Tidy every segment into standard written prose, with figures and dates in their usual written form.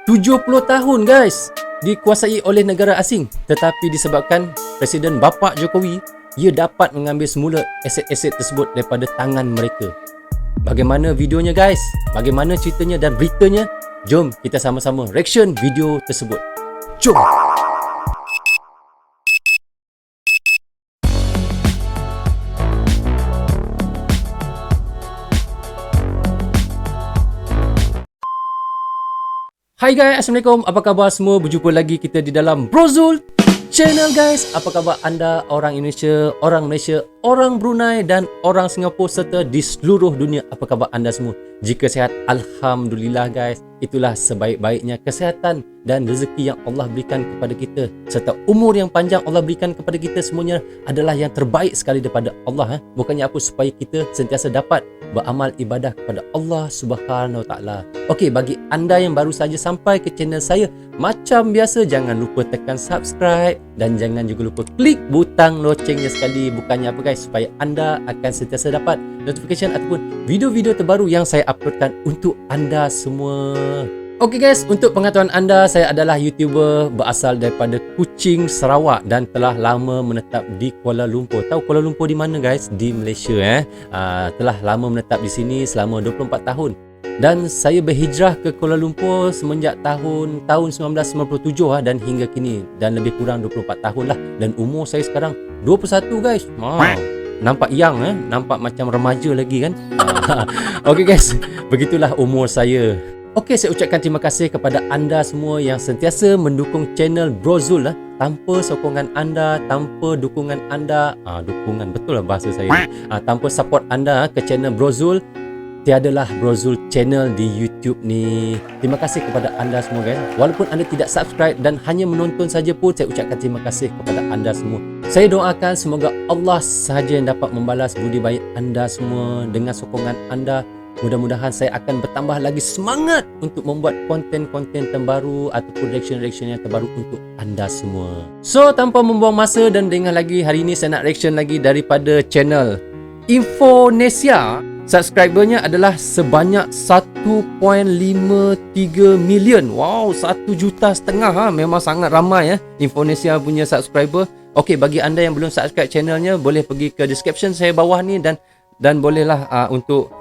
70 tahun guys dikuasai oleh negara asing, tetapi disebabkan Presiden Bapak Jokowi, ia dapat mengambil semula aset-aset tersebut daripada tangan mereka. Bagaimana videonya guys? Bagaimana ceritanya dan beritanya? Jom kita sama-sama reaction video tersebut. Jom! Hai guys, Assalamualaikum. Apa khabar semua? Berjumpa lagi kita di dalam Brozul Channel guys. Apa khabar anda, orang Indonesia, orang Malaysia, orang Brunei dan orang Singapura serta di seluruh dunia? Apa khabar anda semua? Jika sihat, Alhamdulillah guys. Itulah sebaik-baiknya kesihatan dan rezeki yang Allah berikan kepada kita, serta umur yang panjang Allah berikan kepada kita, semuanya adalah yang terbaik sekali daripada Allah. Bukannya apa, supaya kita sentiasa dapat beramal ibadah kepada Allah Subhanahu Wa Taala. Okey, bagi anda yang baru saja sampai ke channel saya, macam biasa jangan lupa tekan subscribe dan jangan juga lupa klik butang locengnya sekali. Bukannya apa guys, supaya anda akan sentiasa dapat notification ataupun video-video terbaru yang saya uploadkan untuk anda semua. Okey guys, untuk pengetahuan anda, saya adalah YouTuber berasal daripada Kuching, Sarawak dan telah lama menetap di Kuala Lumpur. Tahu Kuala Lumpur di mana guys? Di Malaysia telah lama menetap di sini selama 24 tahun. Dan saya berhijrah ke Kuala Lumpur semenjak tahun 1997 dan hingga kini, dan lebih kurang 24 tahun lah. Dan umur saya sekarang 21 guys. Nampak young nampak macam remaja lagi kan. Okey guys, begitulah umur saya. Okey, saya ucapkan terima kasih kepada anda semua yang sentiasa mendukung channel Brozul. Tanpa sokongan anda, tanpa dukungan anda, dukungan betul lah bahasa saya, tanpa support anda ke channel Brozul, tiadalah Brozul channel di YouTube ni. Terima kasih kepada anda semua guys. Walaupun anda tidak subscribe dan hanya menonton saja pun, saya ucapkan terima kasih kepada anda semua. Saya doakan semoga Allah sahaja yang dapat membalas budi baik anda semua dengan sokongan anda. Mudah-mudahan saya akan bertambah lagi semangat untuk membuat konten-konten terbaru ataupun reaction-reaction yang terbaru untuk anda semua. So, tanpa membuang masa dan dengar lagi, hari ini saya nak reaction lagi daripada channel Infonesia. Subscribernya adalah sebanyak 1.53 million. Wow, 1,5 juta. Memang sangat ramai Infonesia punya subscriber. Okey, bagi anda yang belum subscribe channelnya, boleh pergi ke description saya bawah ni dan bolehlah untuk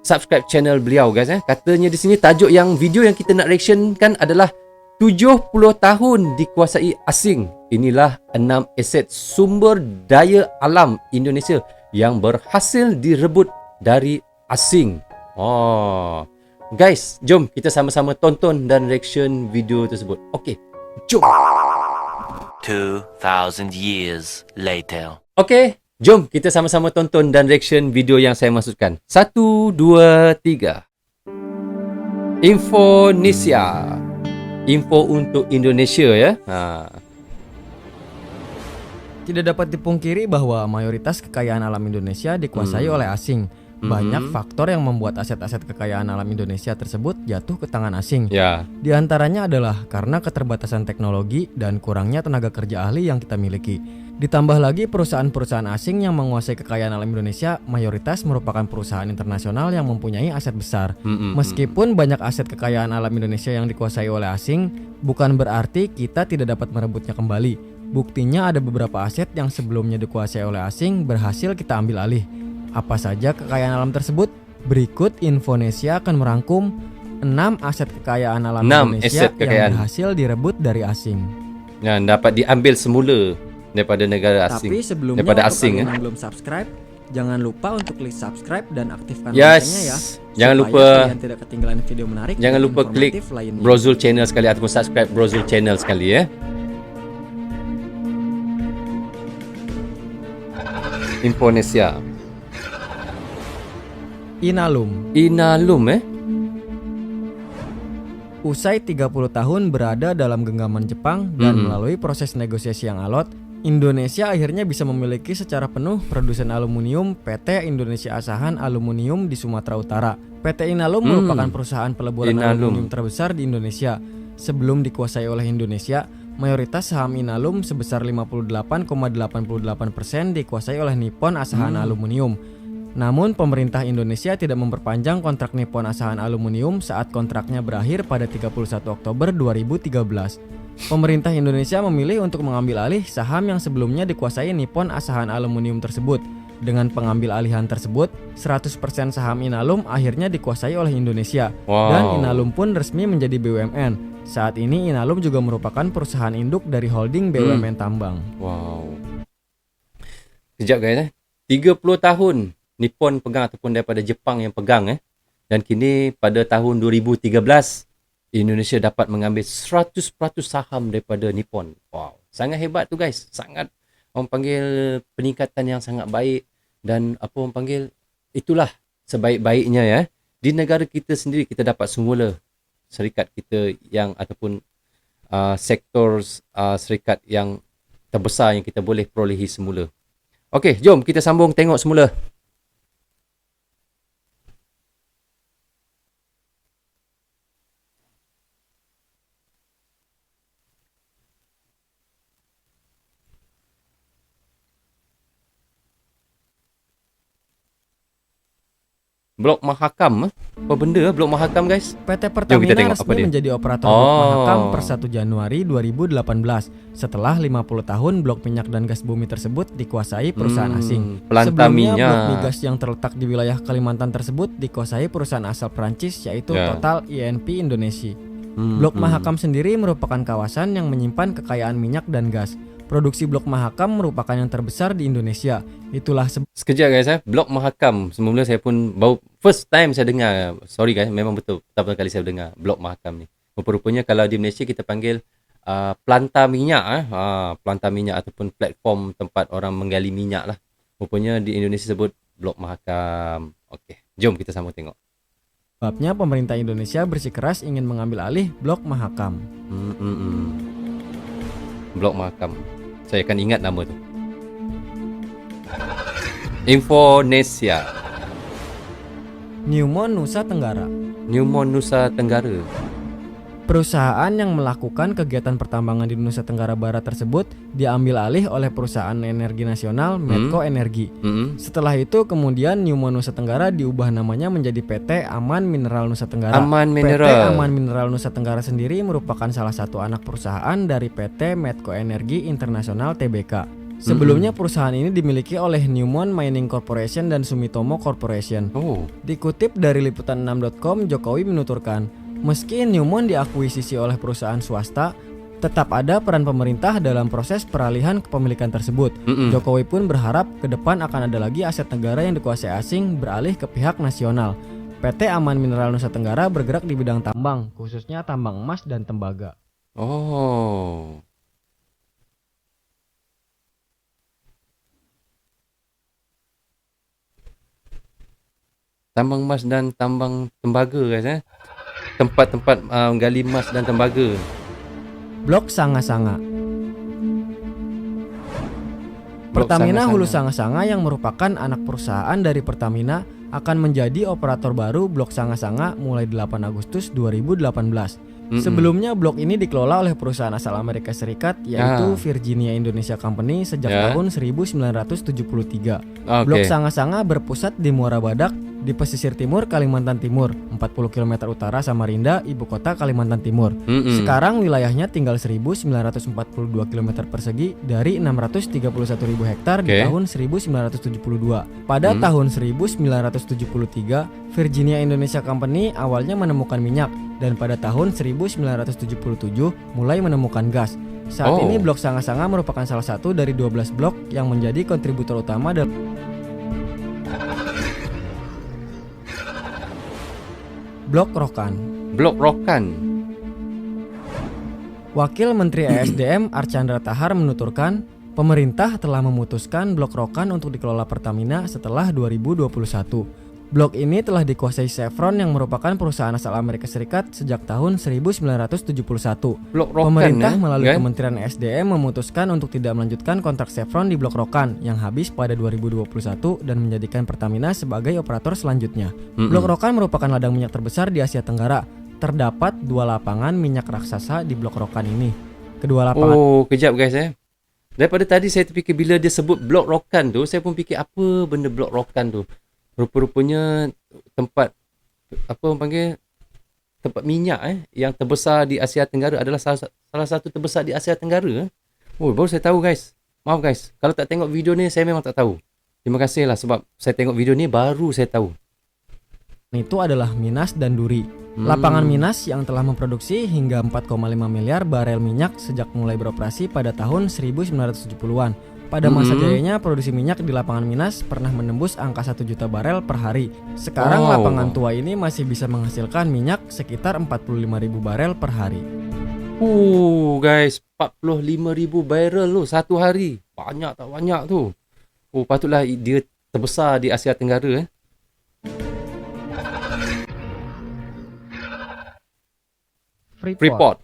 subscribe channel beliau guys. Katanya di sini tajuk yang video yang kita nak reaction kan adalah 70 tahun dikuasai asing. Inilah 6 aset sumber daya alam Indonesia yang berhasil direbut dari asing. Guys, jom kita sama-sama tonton dan reaction video tersebut. Okey, jom. 2000 years later. Okey, jom kita sama-sama tonton dan reaction video yang saya maksudkan. 1, 2, 3. Infonesia. Info untuk Indonesia Tidak dapat dipungkiri bahwa mayoritas kekayaan alam Indonesia dikuasai oleh asing. Banyak faktor yang membuat aset-aset kekayaan alam Indonesia tersebut jatuh ke tangan asing. Di antaranya adalah karena keterbatasan teknologi dan kurangnya tenaga kerja ahli yang kita miliki. Ditambah lagi perusahaan-perusahaan asing yang menguasai kekayaan alam Indonesia mayoritas merupakan perusahaan internasional yang mempunyai aset besar. Meskipun banyak aset kekayaan alam Indonesia yang dikuasai oleh asing, bukan berarti kita tidak dapat merebutnya kembali. Buktinya ada beberapa aset yang sebelumnya dikuasai oleh asing berhasil kita ambil alih. Apa saja kekayaan alam tersebut? Berikut Infonesia akan merangkum 6 aset kekayaan alam Indonesia yang berhasil direbut dari asing. Dapat diambil semula daripada negara asing. Tapi sebelumnya daripada untuk asing, kalian yang belum subscribe, jangan lupa untuk klik subscribe dan aktifkan loncengnya ya. Jangan lupa kalian tidak ketinggalan video menarik. Jangan lupa klik Brozul channel sekali ataupun subscribe Brozul channel sekali Infonesia. Inalum Usai 30 tahun berada dalam genggaman Jepang dan melalui proses negosiasi yang alot, Indonesia akhirnya bisa memiliki secara penuh produsen aluminium PT Indonesia Asahan Aluminium di Sumatera Utara. PT Inalum merupakan perusahaan peleburan aluminium terbesar di Indonesia. Sebelum dikuasai oleh Indonesia, mayoritas saham Inalum sebesar 58,88% dikuasai oleh Nippon Asahan Aluminium. Namun pemerintah Indonesia tidak memperpanjang kontrak Nippon Asahan Aluminium saat kontraknya berakhir pada 31 Oktober 2013. Pemerintah Indonesia memilih untuk mengambil alih saham yang sebelumnya dikuasai Nippon Asahan Aluminium tersebut. Dengan pengambil alihan tersebut, 100% saham Inalum akhirnya dikuasai oleh Indonesia. Dan Inalum pun resmi menjadi BUMN. Saat ini Inalum juga merupakan perusahaan induk dari holding BUMN Tambang. Wow. Sekejap guys, 30 tahun Nippon pegang ataupun daripada Jepang yang pegang dan kini pada tahun 2013 Indonesia dapat mengambil 100% saham daripada Nippon. Wow, sangat hebat tu guys. Sangat orang panggil peningkatan yang sangat baik dan apa orang panggil itulah sebaik-baiknya ya. Di negara kita sendiri kita dapat semula syarikat kita yang ataupun sektor syarikat yang terbesar yang kita boleh perolehi semula. Okey, jom kita sambung tengok semula. Blok Mahakam. Apa benda Blok Mahakam guys? PT Pertamina resmi menjadi operator Blok Mahakam per 1 Januari 2018 setelah 50 tahun blok minyak dan gas bumi tersebut dikuasai perusahaan asing. Sebelumnya blok migas yang terletak di wilayah Kalimantan tersebut dikuasai perusahaan asal Prancis yaitu Total E&P Indonesia. Blok Mahakam sendiri merupakan kawasan yang menyimpan kekayaan minyak dan gas. Produksi Blok Mahakam merupakan yang terbesar di Indonesia. Itulah sekejap guys Blok Mahakam. Semula saya pun baru first time saya dengar. Sorry guys, memang betul pertama kali saya dengar Blok Mahakam ni. Rupa-rupanya kalau di Malaysia kita panggil planta minyak planta minyak ataupun platform tempat orang menggali minyak lah. Rupanya di Indonesia sebut Blok Mahakam. Okey, jom kita sama tengok. Sebabnya pemerintah Indonesia bersikeras ingin mengambil alih Blok Mahakam. Blok Mahakam. Saya akan ingat nama tu. Infonesia. Newmont Nusa Tenggara. Newmont Nusa Tenggara. Perusahaan yang melakukan kegiatan pertambangan di Nusa Tenggara Barat tersebut diambil alih oleh perusahaan energi nasional Medco Energi. Setelah itu kemudian Newmont Nusa Tenggara diubah namanya menjadi PT Aman Mineral Nusa Tenggara. PT Aman Mineral Nusa Tenggara sendiri merupakan salah satu anak perusahaan dari PT Medco Energi Internasional Tbk. Sebelumnya perusahaan ini dimiliki oleh Newmont Mining Corporation dan Sumitomo Corporation. Dikutip dari liputan6.com, Jokowi menuturkan, meski Newmont diakuisisi oleh perusahaan swasta, tetap ada peran pemerintah dalam proses peralihan kepemilikan tersebut. Jokowi pun berharap ke depan akan ada lagi aset negara yang dikuasai asing beralih ke pihak nasional. PT Aman Mineral Nusa Tenggara bergerak di bidang tambang, khususnya tambang emas dan tembaga. Tambang emas dan tambang tembaga guys tempat-tempat gali emas dan tembaga. Blok Sanga-Sanga. Pertamina Hulu Sanga-Sanga yang merupakan anak perusahaan dari Pertamina akan menjadi operator baru Blok Sanga-Sanga mulai 8 Agustus 2018. Sebelumnya blok ini dikelola oleh perusahaan asal Amerika Serikat yaitu Virginia Indonesia Company sejak tahun 1973. Blok Sanga-Sanga berpusat di Muara Badak di pesisir timur Kalimantan Timur, 40 km utara Samarinda, ibu kota Kalimantan Timur. Sekarang wilayahnya tinggal 1942 km persegi dari 631.000 hektar di tahun 1972. Pada tahun 1973, Virginia Indonesia Company awalnya menemukan minyak dan pada tahun 1977 mulai menemukan gas. Saat ini Blok Sanga-Sanga merupakan salah satu dari 12 blok yang menjadi kontributor utama dalam Blok Rokan. Blok Rokan. Wakil Menteri ESDM Archandra Tahar menuturkan, pemerintah telah memutuskan Blok Rokan untuk dikelola Pertamina setelah 2021. Blok ini telah dikuasai Chevron yang merupakan perusahaan asal Amerika Serikat sejak tahun 1971. Blok Rokan, pemerintah melalui Kementerian ESDM memutuskan untuk tidak melanjutkan kontrak Chevron di Blok Rokan yang habis pada 2021 dan menjadikan Pertamina sebagai operator selanjutnya. Blok Rokan merupakan ladang minyak terbesar di Asia Tenggara. Terdapat 2 lapangan minyak raksasa di Blok Rokan ini. Kedua lapangan. Kejap guys Daripada tadi saya terfikir bila dia sebut Blok Rokan tu, saya pun fikir apa benda Blok Rokan tu. rupa-rupanya tempat apa orang panggil, tempat minyak yang terbesar di Asia Tenggara adalah salah satu terbesar di Asia Tenggara. Oh, baru saya tahu guys. Maaf guys, kalau tak tengok video ni saya memang tak tahu. Terima kasih lah sebab saya tengok video ni baru saya tahu. Itu adalah Minas dan Duri. Lapangan Minas yang telah memproduksi hingga 4,5 miliar barel minyak sejak mulai beroperasi pada tahun 1970-an. Pada masa jayanya produksi minyak di lapangan Minas pernah menembus angka 1 juta barel per hari. Sekarang lapangan tua ini masih bisa menghasilkan minyak sekitar 45.000 barel per hari. Guys, 45,000 barrel tu satu hari. Banyak tak banyak tu. Patutlah dia terbesar di Asia Tenggara. Freeport.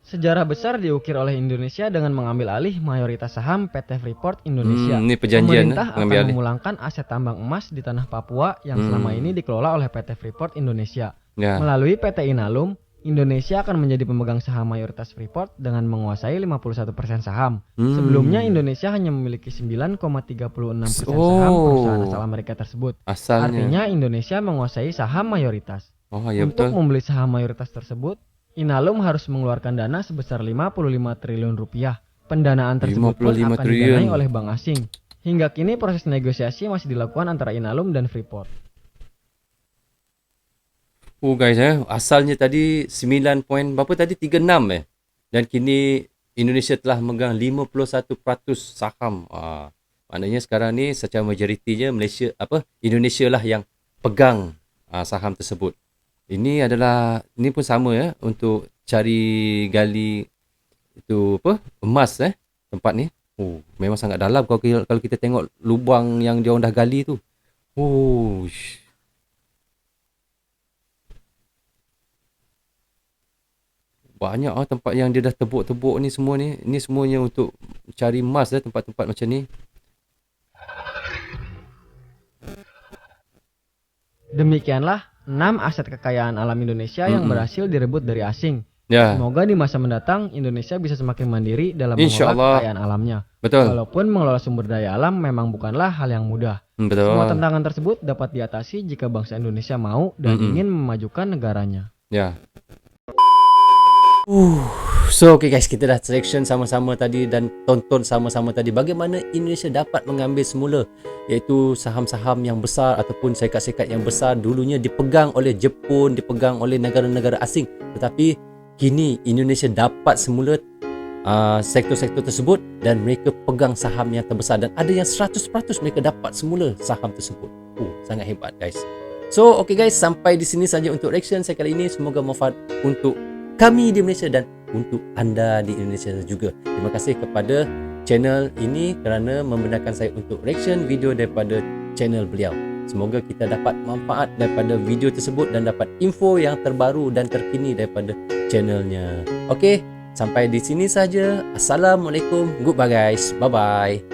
Sejarah besar diukir oleh Indonesia dengan mengambil alih mayoritas saham PT Freeport Indonesia. Ini perjanjian Pemerintah akan memulangkan aset tambang emas di tanah Papua yang selama ini dikelola oleh PT Freeport Indonesia. Melalui PT Inalum, Indonesia akan menjadi pemegang saham mayoritas Freeport dengan menguasai 51% saham. Sebelumnya Indonesia hanya memiliki 9,36% saham perusahaan asal Amerika tersebut. Artinya Indonesia menguasai saham mayoritas. Untuk membeli saham mayoritas tersebut, Inalum harus mengeluarkan dana sebesar 55 triliun rupiah. Pendanaan tersebut pun akan didanai oleh bank asing. Hingga kini proses negosiasi masih dilakukan antara Inalum dan Freeport. Guys, asalnya tadi 9 point berapa tadi, 36 dan kini Indonesia telah memegang 51% saham. Maknanya sekarang ni secara majoritinya Indonesia lah yang pegang saham tersebut. Ini pun sama untuk cari gali itu emas tempat ni. Memang sangat dalam kalau kita tengok lubang yang dia orang dah gali tu. Banyak tempat yang dia dah tebuk-tebuk ni semua ni. Ini semuanya untuk cari emas tempat-tempat macam ni. Demikianlah 6 aset kekayaan alam Indonesia yang berhasil direbut dari asing. Semoga di masa mendatang Indonesia bisa semakin mandiri dalam mengelola kekayaan alamnya. Walaupun mengelola sumber daya alam memang bukanlah hal yang mudah. Semua tantangan tersebut dapat diatasi jika bangsa Indonesia mau dan ingin memajukan negaranya. So okay guys, kita dah selection sama-sama tadi dan tonton sama-sama tadi bagaimana Indonesia dapat mengambil semula iaitu saham-saham yang besar ataupun syarikat-syarikat yang besar dulunya dipegang oleh Jepun, dipegang oleh negara-negara asing, tetapi kini Indonesia dapat semula sektor-sektor tersebut dan mereka pegang saham yang terbesar dan ada yang 100% mereka dapat semula saham tersebut. Sangat hebat guys. So okay guys, sampai di sini saja untuk reaction saya kali ini. Semoga manfaat untuk kami di Malaysia dan untuk anda di Indonesia juga. Terima kasih kepada channel ini kerana membenarkan saya untuk reaction video daripada channel beliau. Semoga kita dapat manfaat daripada video tersebut dan dapat info yang terbaru dan terkini daripada channelnya. Okey, sampai di sini saja. Assalamualaikum. Goodbye guys. Bye bye.